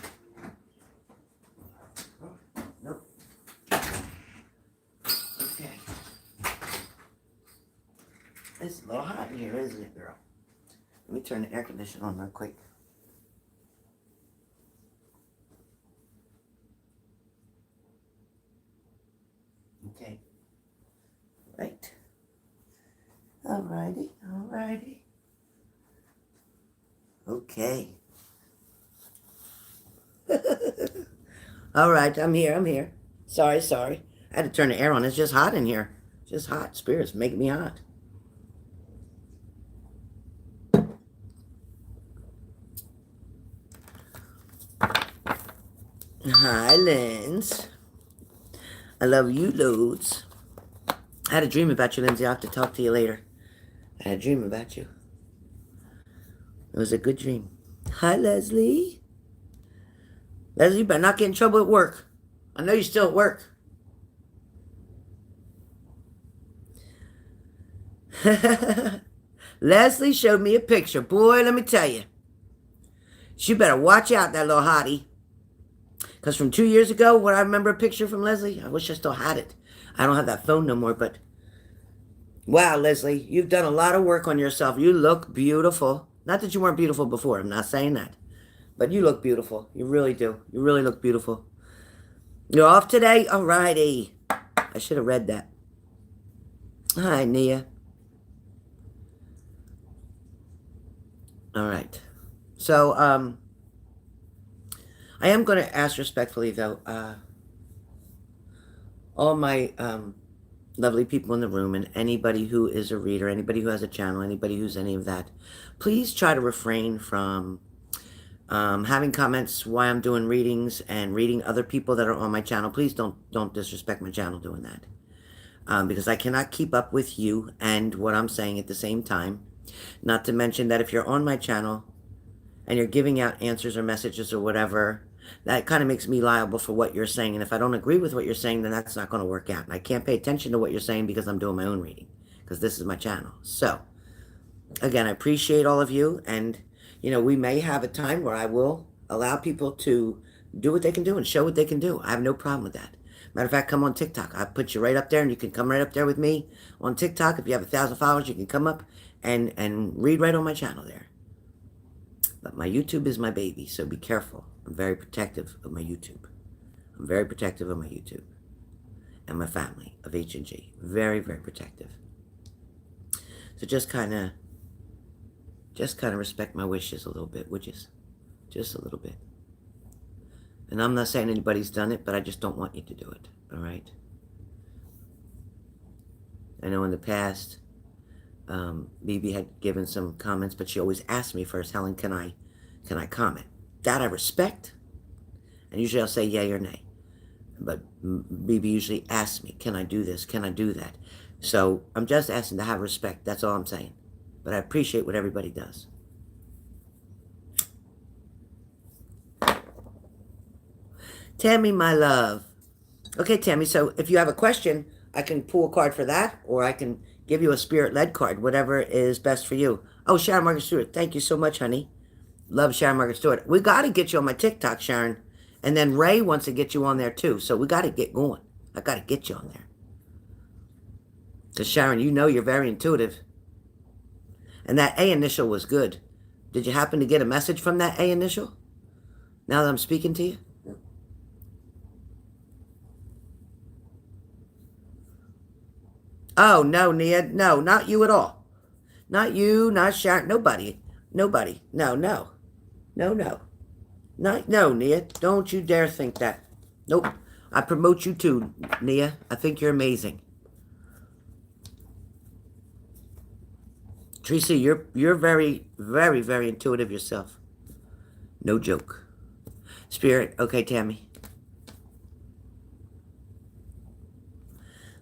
S1: Oh, nope. Okay. It's a little hot in here, isn't it, girl? Let me turn the air conditioner on real quick. Okay. Right. Alrighty, alrighty. Okay. Alright, I'm here. Sorry. I had to turn the air on. It's just hot in here. Just hot. Spirit's making me hot. Hi, Linz. I love you loads. I had a dream about you, Lindsay. I'll have to talk to you later. I had a dream about you. It was a good dream. Hi, Leslie. Leslie, you better not get in trouble at work. I know you're still at work. Leslie showed me a picture. Boy, let me tell you. She better watch out, that little hottie. Because from 2 years ago, when I remember a picture from Leslie, I wish I still had it. I don't have that phone no more, but... Wow, Leslie, you've done a lot of work on yourself. You look beautiful. Not that you weren't beautiful before. I'm not saying that. But you look beautiful. You really do. You really look beautiful. You're off today? Alrighty. I should have read that. Hi, Nia. Alright. So, I am going to ask respectfully, though, all my lovely people in the room and anybody who is a reader, anybody who has a channel, anybody who's any of that, please try to refrain from having comments while I'm doing readings and reading other people that are on my channel. Please don't disrespect my channel doing that. Because I cannot keep up with you and what I'm saying at the same time. Not to mention that if you're on my channel and you're giving out answers or messages or whatever, that kind of makes me liable for what you're saying. And if I don't agree with what you're saying, then that's not going to work out. And I can't pay attention to what you're saying because I'm doing my own reading. Because this is my channel. So, again, I appreciate all of you. And, you know, we may have a time where I will allow people to do what they can do and show what they can do. I have no problem with that. Matter of fact, come on TikTok. I put you right up there, and you can come right up there with me on TikTok. If you have 1,000 followers, you can come up and read right on my channel there. But my YouTube is my baby, so be careful. I'm very protective of my YouTube. I'm very protective of my YouTube and my family of H&G. Very, very protective. So just kind of respect my wishes a little bit, would you? Just a little bit. And I'm not saying anybody's done it, but I just don't want you to do it, all right? I know in the past, BB had given some comments, but she always asked me first, Helen, can I comment? That I respect, and usually I'll say yay or nay. But BB usually asks me, can I do this? Can I do that? So I'm just asking to have respect. That's all I'm saying. But I appreciate what everybody does. Tammy, my love. Okay, Tammy, so if you have a question, I can pull a card for that, or I can give you a spirit-led card, whatever is best for you. Oh, Sharon Margaret Stewart, thank you so much, honey. Love Sharon Margaret Stewart. We got to get you on my TikTok, Sharon. And then Ray wants to get you on there, too. So we got to get going. I got to get you on there. Because, Sharon, you know you're very intuitive. And that A initial was good. Did you happen to get a message from that A initial? Now that I'm speaking to you? Oh, no, Nia. No, not you at all. Not you, not Sharon. Nobody. Nobody. No, no. No, no. No, Nia. Don't you dare think that. Nope. I promote you too, Nia. I think you're amazing. Tracy, you're very, very, very intuitive yourself. No joke. Spirit. Okay, Tammy.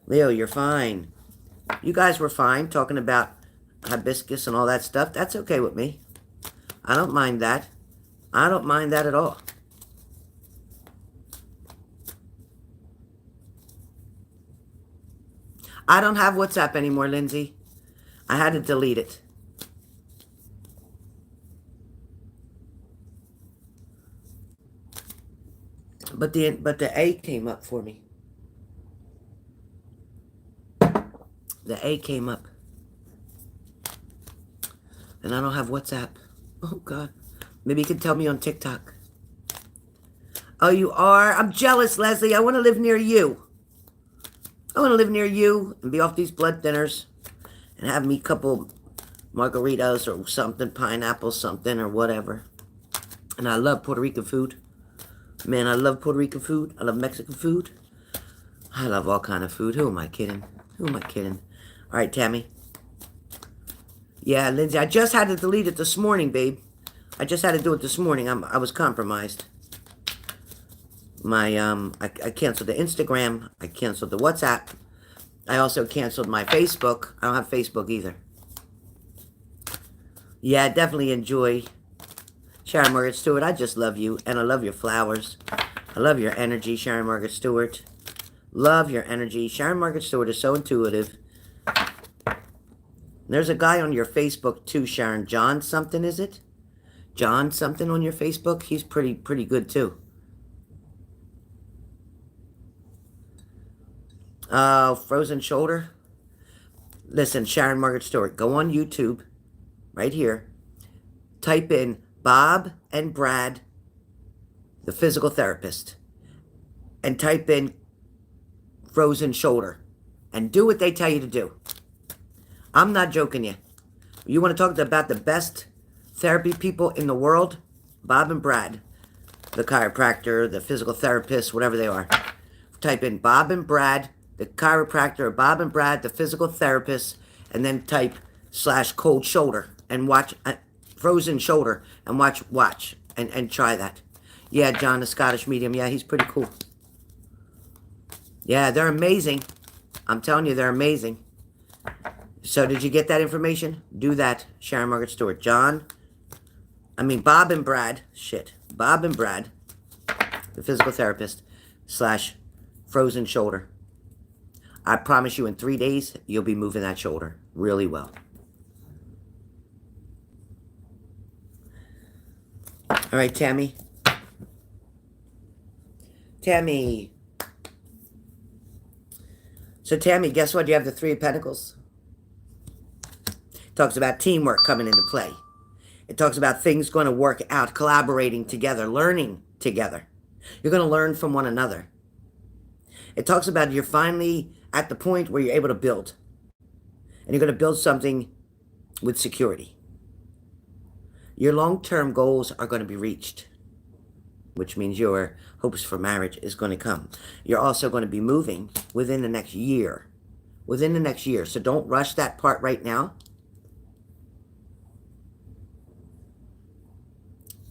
S1: Leo, you're fine. You guys were fine talking about hibiscus and all that stuff. That's okay with me. I don't mind that. I don't mind that at all. I don't have WhatsApp anymore, Lindsay. I had to delete it. But the A came up for me. The A came up. And I don't have WhatsApp. Oh, God. Maybe you can tell me on TikTok. Oh, you are? I'm jealous, Leslie. I want to live near you. I want to live near you and be off these blood thinners and have me a couple margaritas or something, pineapple something or whatever. And I love Puerto Rican food. Man, I love Puerto Rican food. I love Mexican food. I love all kind of food. Who am I kidding? Who am I kidding? All right, Tammy. Yeah, Lindsay, I just had to delete it this morning, babe. I just had to do it this morning. I was compromised. I canceled the Instagram. I canceled the WhatsApp. I also canceled my Facebook. I don't have Facebook either. Yeah, I definitely enjoy Sharon Margaret Stewart. I just love you, and I love your flowers. I love your energy, Sharon Margaret Stewart. Love your energy. Sharon Margaret Stewart is so intuitive. There's a guy on your Facebook too, Sharon. John something, is it? John something on your Facebook? He's pretty good too. Frozen shoulder. Listen, Sharon Margaret Stewart, go on YouTube, right here. Type in Bob and Brad, the physical therapist, and type in frozen shoulder, and do what they tell you to do. I'm not joking you. You want to talk about the best therapy people in the world? Bob and Brad, the chiropractor, the physical therapist, whatever they are. Type in Bob and Brad, the chiropractor, or Bob and Brad, the physical therapist, and then type /cold shoulder and watch frozen shoulder and watch and try that. Yeah, John, the Scottish medium. Yeah, he's pretty cool. Yeah, they're amazing. I'm telling you, they're amazing. So did you get that information? Do that, Sharon Margaret Stewart. Bob and Brad. Shit. Bob and Brad, the physical therapist /frozen shoulder. I promise you in 3 days, you'll be moving that shoulder really well. All right, Tammy. Tammy. So Tammy, guess what? You have the Three of Pentacles. It talks about teamwork coming into play. It talks about things going to work out, collaborating together, learning together. You're going to learn from one another. It talks about you're finally at the point where you're able to build. And you're going to build something with security. Your long-term goals are going to be reached, which means your hopes for marriage is going to come. You're also going to be moving within the next year. Within the next year. So don't rush that part right now.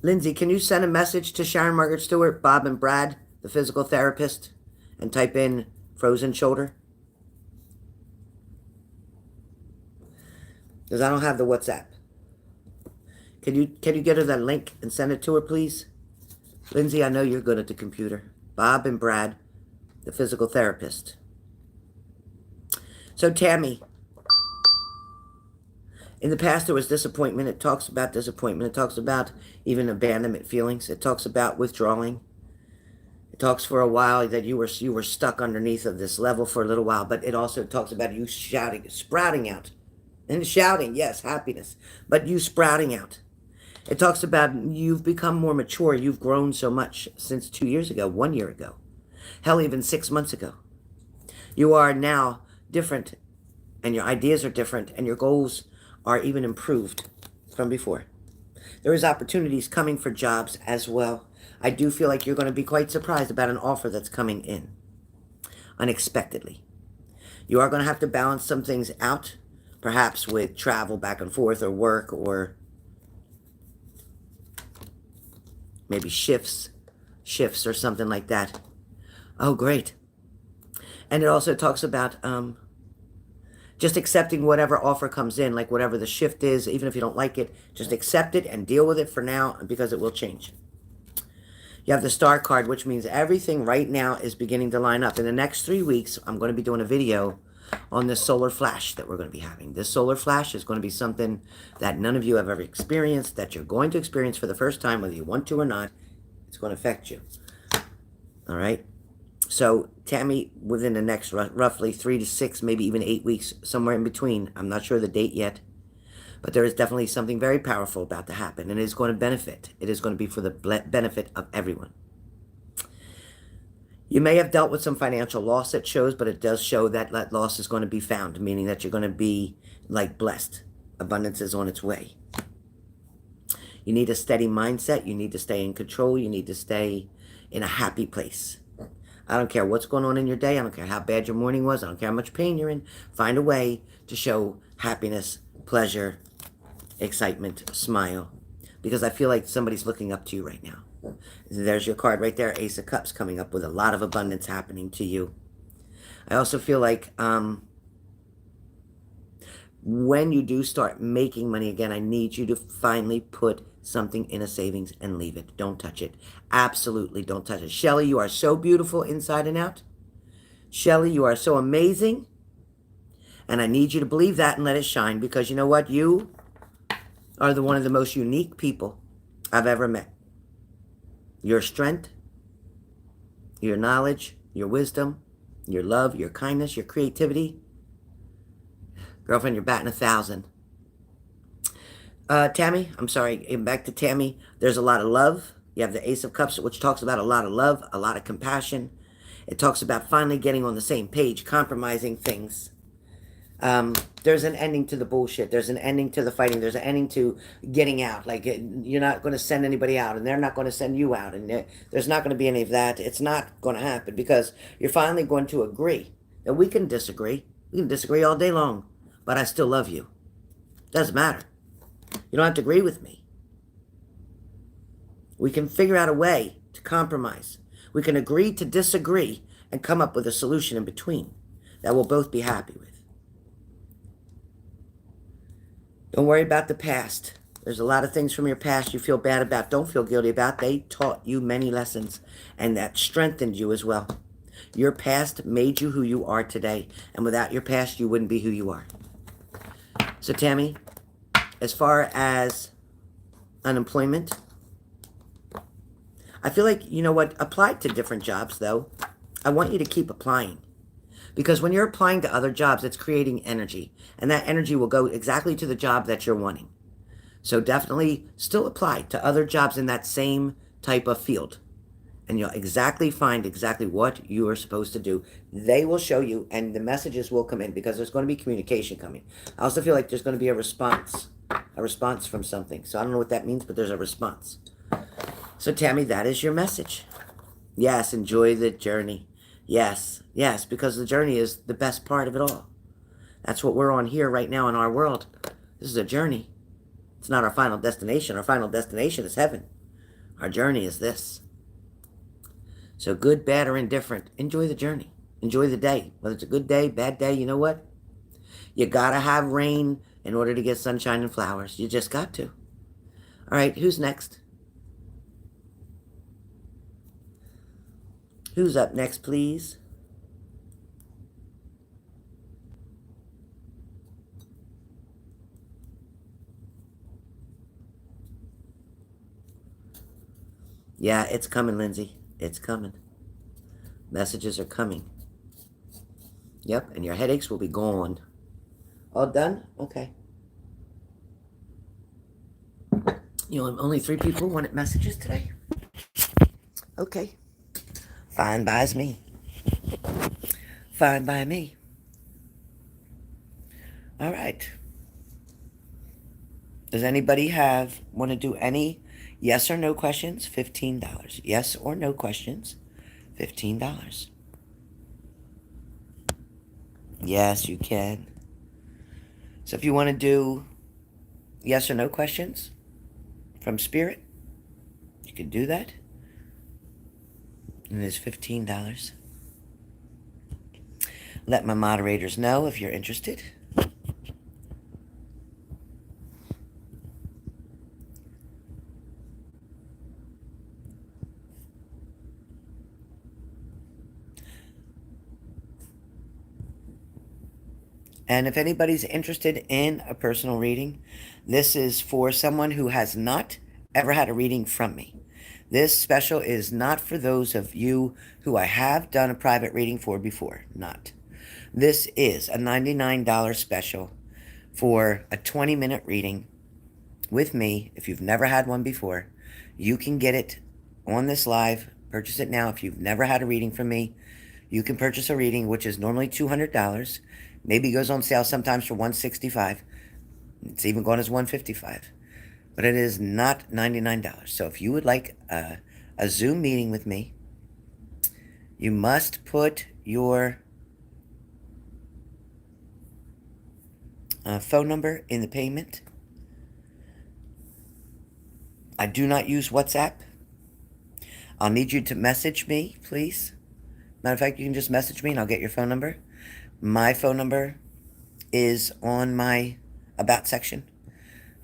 S1: Lindsay, can you send a message to Sharon Margaret Stewart, Bob and Brad, the physical therapist, and type in frozen shoulder? Because I don't have the WhatsApp. Can you get her that link and send it to her, please? Lindsay, I know you're good at the computer. Bob and Brad, the physical therapist. So Tammy, in the past there was disappointment. It talks about disappointment. It talks about even abandonment feelings. It talks about withdrawing. It talks for a while that you were stuck underneath of this level for a little while, but it also talks about you sprouting out. And shouting, yes, happiness, but you sprouting out. It talks about you've become more mature. You've grown so much since 2 years ago, 1 year ago. Hell, even 6 months ago. You are now different, and your ideas are different, and your goals are even improved from before. There is opportunities coming for jobs as well. I do feel like you're going to be quite surprised about an offer that's coming in unexpectedly. You are going to have to balance some things out, perhaps with travel back and forth or work or maybe shifts or something like that. Oh, great. And it also talks about just accepting whatever offer comes in, like whatever the shift is, even if you don't like it, just accept it and deal with it for now because it will change. You have the Star card, which means everything right now is beginning to line up. In the next 3 weeks, I'm going to be doing a video on this solar flash that we're going to be having. This solar flash is going to be something that none of you have ever experienced, that you're going to experience for the first time, whether you want to or not. It's going to affect you. All right? So, Tammy, within the next roughly 3 to 6, maybe even 8 weeks, somewhere in between, I'm not sure the date yet, but there is definitely something very powerful about to happen, and it is going to benefit. It is going to be for the benefit of everyone. You may have dealt with some financial loss, it shows, but it does show that that loss is going to be found, meaning that you're going to be, like, blessed. Abundance is on its way. You need a steady mindset. You need to stay in control. You need to stay in a happy place. I don't care what's going on in your day. I don't care how bad your morning was. I don't care how much pain you're in. Find a way to show happiness, pleasure, excitement, smile. Because I feel like somebody's looking up to you right now. There's your card right there, Ace of Cups, coming up with a lot of abundance happening to you. I also feel like when you do start making money again, I need you to finally put something in a savings and leave it. Don't touch it. Absolutely don't touch it. Shelly, you are so beautiful inside and out. Shelly, you are so amazing. And I need you to believe that and let it shine, because you know what? You are one of the most unique people I've ever met. Your strength, your knowledge, your wisdom, your love, your kindness, your creativity. Girlfriend, you're batting 1,000. Tammy, I'm sorry, back to Tammy. There's a lot of love. You have the Ace of Cups, which talks about a lot of love, a lot of compassion. It talks about finally getting on the same page, compromising things. There's an ending to the bullshit. There's an ending to the fighting. There's an ending to getting out. Like, you're not going to send anybody out, and they're not going to send you out, and there's not going to be any of that. It's not going to happen, because you're finally going to agree. And we can disagree. We can disagree all day long, but I still love you. Doesn't matter. You don't have to agree with me. We can figure out a way to compromise. We can agree to disagree and come up with a solution in between that we'll both be happy with. Don't worry about the past. There's a lot of things from your past you feel bad about. Don't feel guilty about. They taught you many lessons, and that strengthened you as well. Your past made you who you are today, and without your past, you wouldn't be who you are. So, Tammy, as far as unemployment, I feel like, you know what, apply to different jobs, though. I want you to keep applying. Because when you're applying to other jobs, it's creating energy. And that energy will go exactly to the job that you're wanting. So definitely still apply to other jobs in that same type of field. And you'll exactly find exactly what you are supposed to do. They will show you, and the messages will come in because there's going to be communication coming. I also feel like there's going to be a response from something. So I don't know what that means, but there's a response. So Tammy, that is your message. Yes, enjoy the journey. Yes, yes, because the journey is the best part of it all. That's what we're on here right now in our world. This is a journey. It's not our final destination. Our final destination is heaven. Our journey is this. So good, bad, or indifferent, enjoy the journey. Enjoy the day. Whether it's a good day, bad day, you know what? You gotta have rain in order to get sunshine and flowers. You just got to. All right, who's next? Who's up next, please? Yeah, it's coming, Lindsay. It's coming. Messages are coming. Yep, and your headaches will be gone. All done? Okay. You know, only 3 people wanted messages today. Okay. Fine by me. Fine by me. All right. Does anybody want to do any yes or no questions? $15. Yes or no questions? $15. Yes, you can. So if you want to do yes or no questions from Spirit, you can do that. And it's $15. Let my moderators know if you're interested. And if anybody's interested in a personal reading, this is for someone who has not ever had a reading from me. This special is not for those of you who I have done a private reading for before. Not. This is a $99 special for a 20-minute reading with me. If you've never had one before, you can get it on this live. Purchase it now. If you've never had a reading from me, you can purchase a reading, which is normally $200. Maybe goes on sale sometimes for $165. It's even gone as $155. But it is not $99. So if you would like a Zoom meeting with me, you must put your phone number in the payment. I do not use WhatsApp. I'll need you to message me, please. Matter of fact, you can just message me and I'll get your phone number. My phone number is on my About section.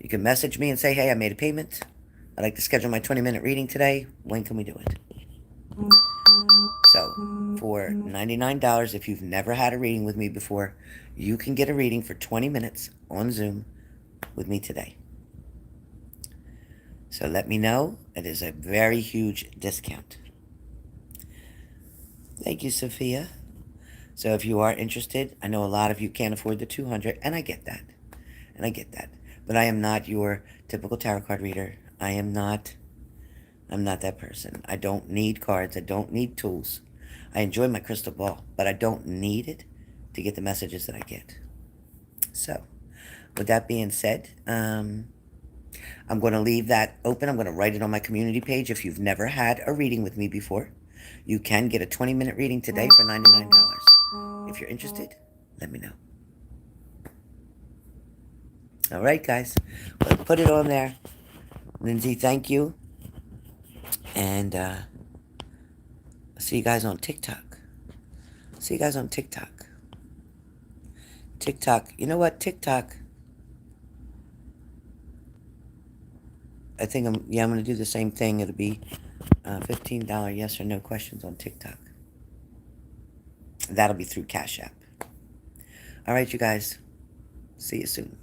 S1: You can message me and say, hey, I made a payment. I'd like to schedule my 20-minute reading today. When can we do it? So, for $99, if you've never had a reading with me before, you can get a reading for 20 minutes on Zoom with me today. So let me know. It is a very huge discount. Thank you, Sophia. So if you are interested, I know a lot of you can't afford the $200, and I get that. But I am not your typical tarot card reader. I'm not that person. I don't need cards. I don't need tools. I enjoy my crystal ball, but I don't need it to get the messages that I get. So, with that being said, I'm going to leave that open. I'm going to write it on my community page. If you've never had a reading with me before, you can get a 20-minute reading today for $99. If you're interested, let me know. All right, guys. Well, put it on there. Lindsay, thank you. And I'll see you guys on TikTok. TikTok. You know what? TikTok. I think I'm going to do the same thing. It'll be $15 yes or no questions on TikTok. That'll be through Cash App. All right, you guys. See you soon.